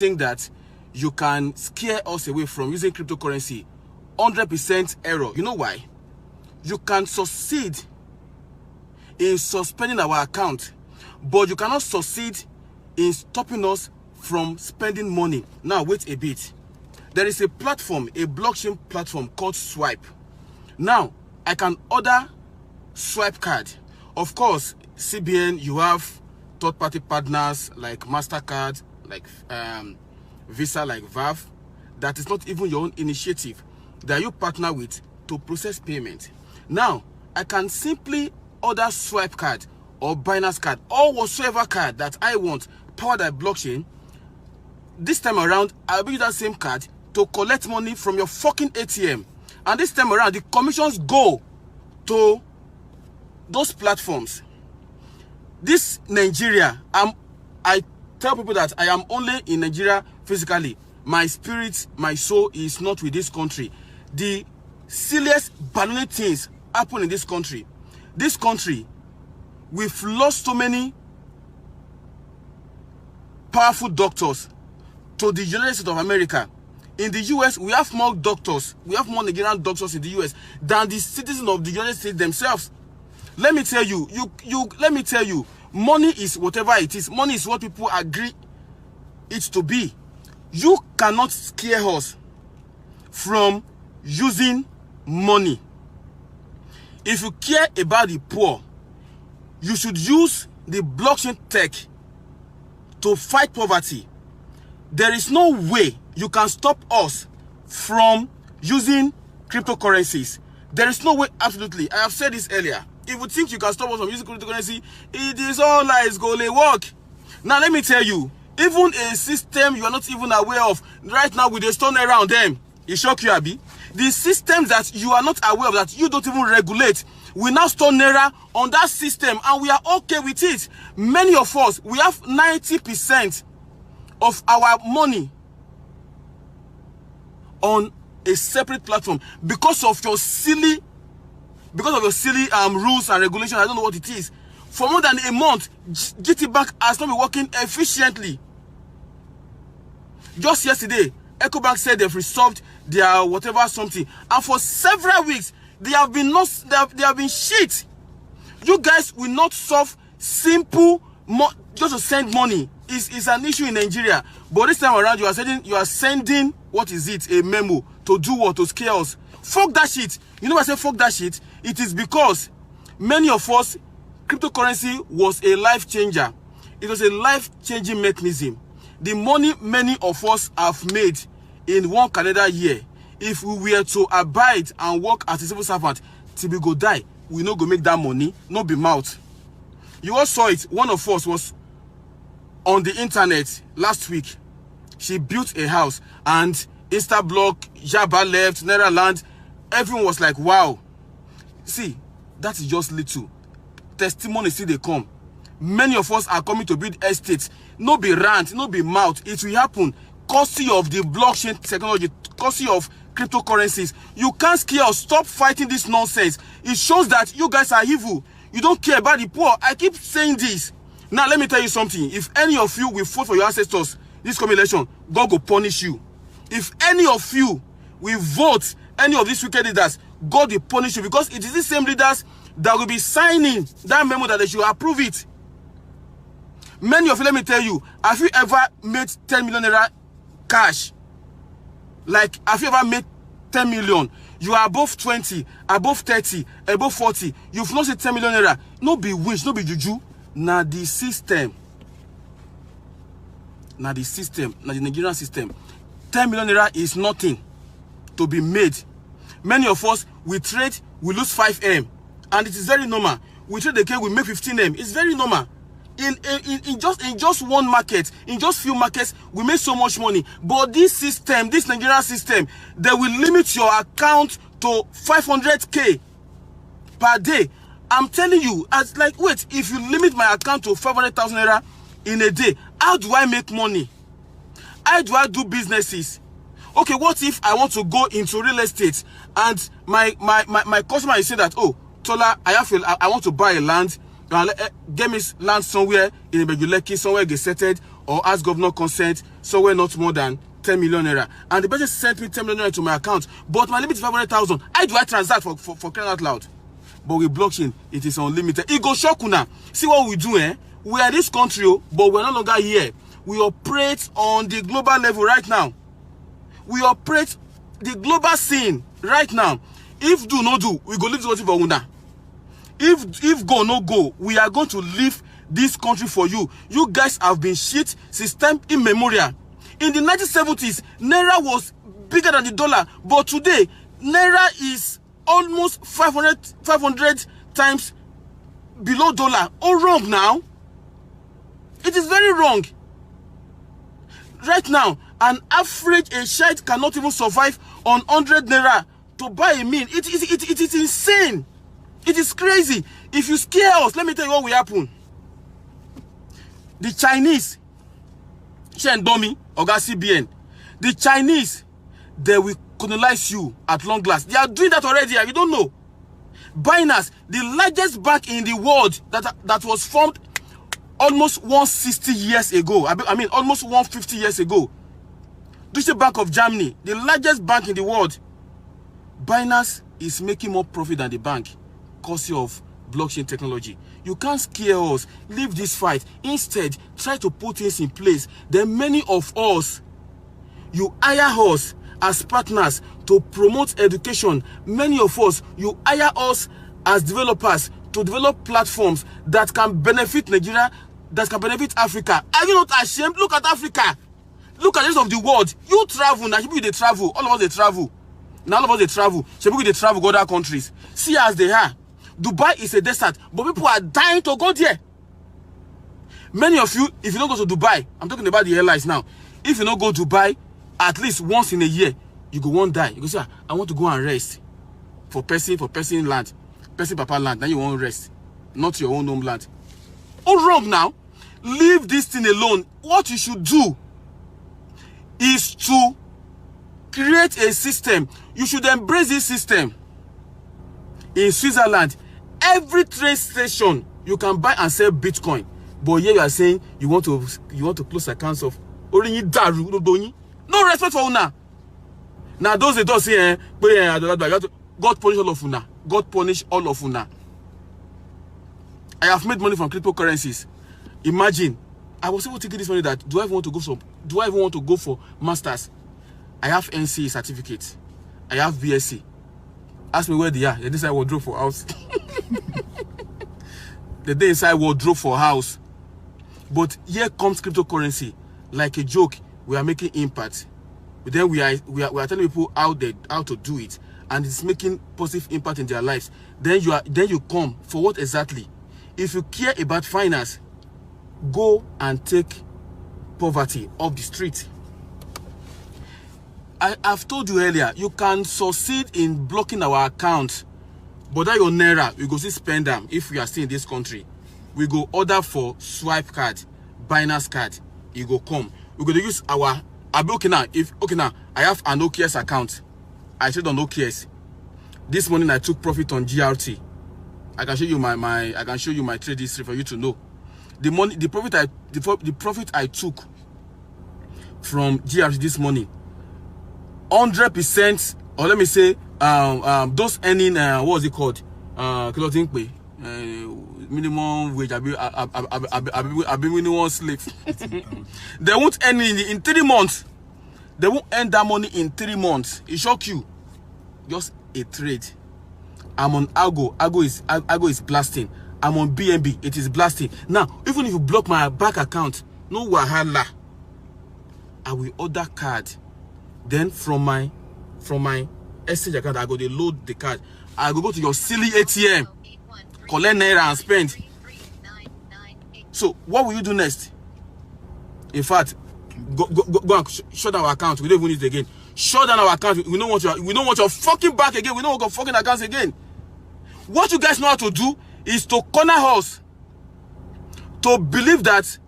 think that you can scare us away from using cryptocurrency. 100% error. You know why? You can succeed in suspending our account, but you cannot succeed in stopping us from spending money. Now, wait a bit. There is a platform, a blockchain platform called Swipe. Now, I can order Swipe card. Of course, CBN, you have third-party partners like MasterCard, like Visa, like VAV. That is not even your own initiative that you partner with to process payment. Now, I can simply order Swipe card or Binance card or whatsoever card that I want powered by blockchain. This time around, I'll use that same card to collect money from your fucking ATM. And this time around, the commissions go to those platforms. This Nigeria, I tell people that I am only in Nigeria physically. My spirit, my soul is not with this country. The silliest, ballooning things happen in this country. This country, we've lost so many powerful doctors to the United States of America. In the US, we have more doctors, we have more Nigerian doctors in the US than the citizens of the United States themselves. Let me tell you, let me tell you, money is whatever it is. Money is what people agree it to be. You cannot scare us from using money. If you care about the poor, you should use the blockchain tech to fight poverty. There is no way you can stop us from using cryptocurrencies. There is no way, absolutely. I have said this earlier. If you think you can stop us from using cryptocurrency, it is all lies, go work. Now let me tell you, even a system you are not even aware of right now with a stone around them, it shock you, Abi. The systems that you are not aware of, that you don't even regulate, we now store Naira on that system and we are okay with it. Many of us, we have 90% of our money on a separate platform because of your silly rules and regulations. I don't know what it is. For more than a month, GT Bank has not been working efficiently. Just yesterday, EcoBank said they've resolved their whatever something, and for several weeks they have been shit. You guys will not solve simple just to send money. Is an issue in Nigeria, but this time around you are sending what is it, a memo to do what? To scare us. Fuck that shit. You know why I say fuck that shit? It is because many of us, cryptocurrency was a life changer. It was a life-changing mechanism. The money many of us have made in one calendar year, if we were to abide and work as a civil servant till we go die, we no go make that money, no be mouth. You all saw it. One of us was on the internet last week. She built a house and Instablock, Jabba left, Nairaland. Everyone was like, wow. See, that is just little. Testimony still they come. Many of us are coming to build estates. No be rant, no be mouth. It will happen. Courtesy of the blockchain technology, courtesy of cryptocurrencies. You can't scare us. Stop fighting this nonsense. It shows that you guys are evil. You don't care about the poor. I keep saying this. Now, let me tell you something. If any of you will vote for your ancestors this coming election, God will punish you. If any of you will vote any of these wicked leaders, God will punish you, because it is the same leaders that will be signing that memo that they should approve it. Many of you, let me tell you, have you ever made 10 million naira cash? Like, have you ever made 10 million? You are above 20, above 30, above 40. You've not said 10 million naira. No be wish, no be juju. Now the system. Now the system, now the Nigerian system. 10 million naira is nothing to be made. Many of us, we trade, we lose 5M. And it is very normal. We trade again, we make 15M. It's very normal. In just one market, in just few markets, we make so much money. But this system, this Nigerian system, they will limit your account to 500k per day. I'm telling you, as like, wait, if you limit my account to 500,000 naira in a day, how do I make money? How do I do businesses? Okay, what if I want to go into real estate and my customer is saying that, oh, Tola, I want to buy a land, get me land somewhere in Ibejuleki, somewhere get settled, or ask governor consent somewhere not more than 10 million naira. And the person sent me 10 million naira to my account, but my limit is 500,000. How do I transact for crying out loud? But with blockchain, it is unlimited. It go shock una. See what we do, eh? We are this country, but we're no longer here. We operate on the global level right now. We operate the global scene right now. If do no do, we go leave this country for una. If go no go, we are going to leave this country for you. You guys have been shit since time immemorial. In the 1970s, Naira was bigger than the dollar, but today, Naira is almost 500 times below dollar. All wrong now. It is very wrong. Right now, an average child cannot even survive on 100 naira to buy a meal. It is insane. It is crazy. If you scare us, let me tell you what will happen. The Chinese, Shendomi, Oga CBN, the Chinese, they will colonize you at long last. They are doing that already, and you don't know. Binance, the largest bank in the world that was formed almost 160 years ago. I mean, almost 150 years ago. Deutsche Bank of Germany, the largest bank in the world. Binance is making more profit than the bank, courtesy of blockchain technology. You can't scare us. Leave this fight. Instead, try to put things in place. Then many of us, you hire us as partners to promote education. Many of us, you hire us as developers to develop platforms that can benefit Nigeria, that can benefit Africa. Are you not ashamed? Look at Africa. Look at the rest of the world. You travel. Now, people they travel. All of us they travel. Now all of us they travel. Some people they travel to other countries. See as they are. Dubai is a desert, but people are dying to go there. Many of you, if you don't go to Dubai, I'm talking about the airlines now. If you don't go to Dubai, at least once in a year, you go one die. You go say, I want to go and rest for person land, person papa land. Then you won't rest, not your own homeland. All wrong now. Leave this thing alone. What you should do is to create a system. You should embrace this system. In Switzerland, every train station you can buy and sell Bitcoin. But here you are saying you want to close accounts of no respect for una. Now those they don't say God punish all of una. God punish all of una. I have made money from cryptocurrencies. Imagine, I was able to get this money that do I even want to go for masters? I have NCE certificate. I have BSc. Ask me where they are. They inside wardrobe for house. They inside wardrobe for house. But here comes cryptocurrency. Like a joke, we are making impact. But then we are telling people how to do it, and it's making positive impact in their lives. Then you come for what exactly? If you care about finance, go and take poverty off the street. I've told you earlier, you can succeed in blocking our account, but that your Naira, we go see spend them. If we are still in this country, we go order for swipe card, Binance card. You go come. We go to use our. Okay now. I have an OKS account. I trade on OKS. This morning I took profit on GRT. I can show you my trade history for you to know. The profit I took from GRT this morning. 100%, or let me say, those earning, what was it called? Minimum wage, I've been minimum slave. They won't earn in 3 months. They won't earn that money in 3 months. It shock you. Just a trade. I'm on Algo. Algo is blasting. I'm on BNB. It is blasting. Now, even if you block my bank account, no wahala. I will order card. Then from my exchange account, I go to load the card. I go to your silly ATM, collect Naira and spend. So what will you do next? In fact, go and shut down our account. We don't even need it again. Shut down our account. We don't want your fucking bank again. We don't want your fucking accounts again. What you guys know how to do is to corner us, to believe that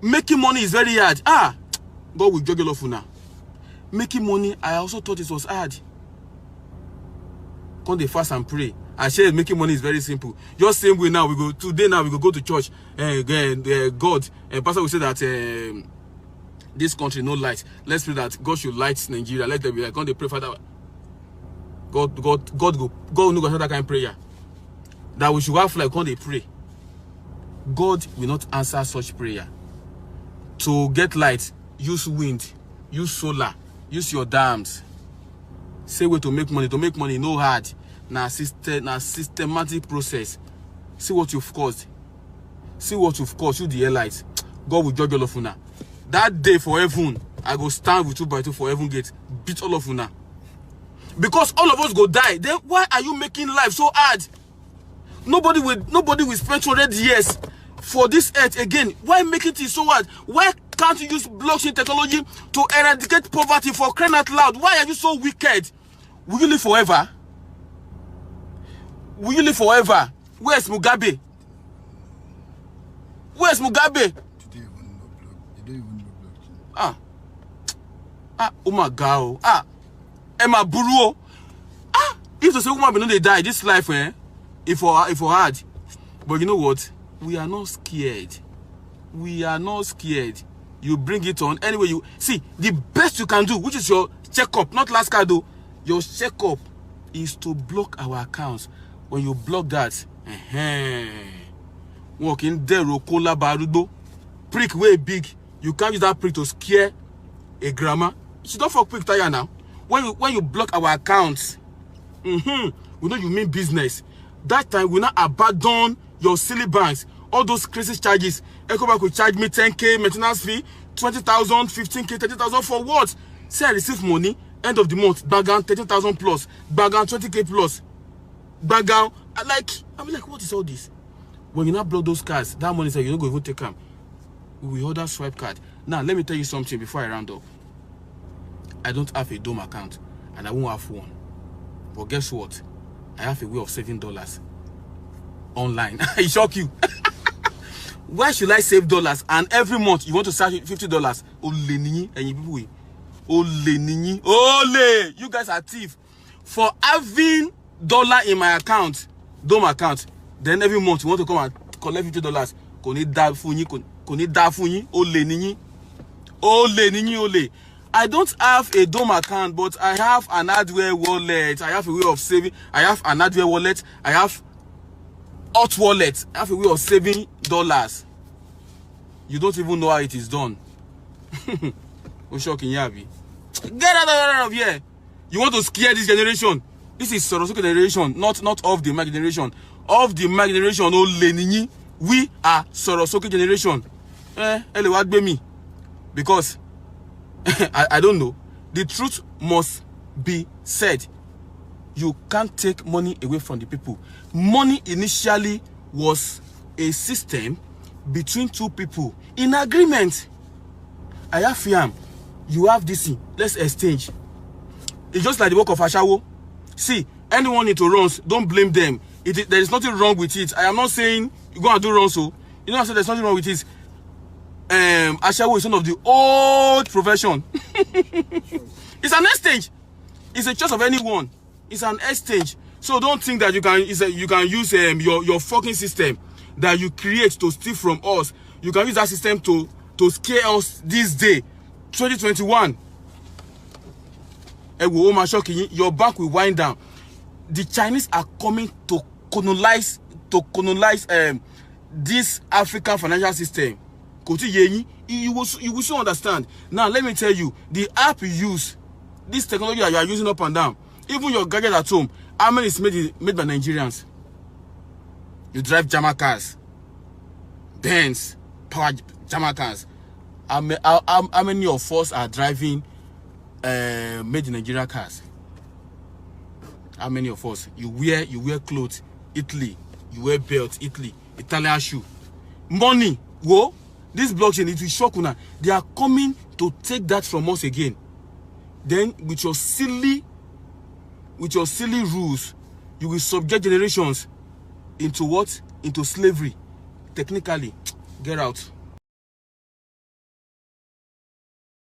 making money is very hard. God will juggle off now. Making money, I also thought it was hard. Come they fast and pray. I said making money is very simple. Just same way now we go today. Now we go to church. God and pastor will say that this country no light. Let's pray that God should light Nigeria. Let them be like, God, they pray for that. God no go answer that kind of prayer. That we should have like when they pray. God will not answer such prayer. To get light, use wind, use solar, use your dams. Say way to make money. To make money, no hard. Now systematic process. See what you've caused. See what you've caused. You the airlights. God will judge all of you now. That day for heaven, I go stand with 2 by 2 for heaven gate. Beat all of you now. Because all of us go die. Then why are you making life so hard? Nobody will spend 200 years for this earth again. Why make it so hard? Why can't you use blockchain technology to eradicate poverty for crying out loud? Why are you so wicked? Will you live forever? Will you live forever? Where's Mugabe? Where's Mugabe? They don't even know blockchain. Oh my God. Emma Buru. If to say woman be no they die this life, if hard. But you know what? We are not scared. We are not scared. You bring it on anyway. You see the best you can do, which is your checkup, not last card though. Your checkup is to block our accounts. When you block that, walk in there, Rokola Barudo, prick way big. You can't use that prick to scare a grandma. You don't fuck prick tire now. When you block our accounts, we know you mean business. That time we not abandon your silly banks. All those crazy charges. Ecobank will charge me 10K maintenance fee, 20,000, 15K, 30,000 for what? Say I receive money, end of the month, bagan 30,000 plus, bagan 20K plus, bagan. I'm like, what is all this? When you not block those cards, that money say you don't go even take them. We order swipe card. Now let me tell you something before I round up. I don't have a Dome account and I won't have one. But guess what? I have a way of saving dollars online. It shock you. Why should I save dollars and every month you want to save $50? Ole nini and you people. Ole nini. Ole. You guys are thief. For having dollar in my account, Dome account, then every month you want to come and collect $50. Koni da funyi. Koni da funyi. Ole nini. Ole nini ole. I don't have a Dome account, but I have an hardware wallet. I have a way of saving. I have an hardware wallet. I have hot wallet. I have a way of saving dollars. You don't even know how it is done. Shocking, Yabi. Get out of here. You want to scare this generation? This is Sorosuke generation, not of the mic generation. Of the mic generation, oh Lenini. We are Sorosuke generation. What be me? Because I don't know. The truth must be said. You can't take money away from the people. Money initially was a system between two people in agreement. I have Fiam, you have this thing. Let's exchange. It's just like the work of Ashawo. See, anyone need to run, don't blame them. There is nothing wrong with it. I am not saying you're going to do wrong, so you know I said there's nothing wrong with it. Ashawo is one of the old profession. It's an exchange. It's a choice of anyone. It's an exchange. So don't think that you can use your fucking system that you create to steal from us. You can use that system to scare us this day, 2021. Your bank will wind down. The Chinese are coming to colonize this African financial system. You will soon understand. Now let me tell you, the app you use, this technology that you are using up and down, even your gadget at home, how many is made by Nigerians? You drive Jama cars, Benz, power Jama cars. How many of us are driving made in Nigeria cars? How many of us? You wear clothes, Italy. You wear belts, Italy. Italian shoe. Money, whoa. This blockchain, it will shock you now. They are coming to take that from us again. Then with your silly rules, you will subject generations into what? Into slavery. Technically, get out.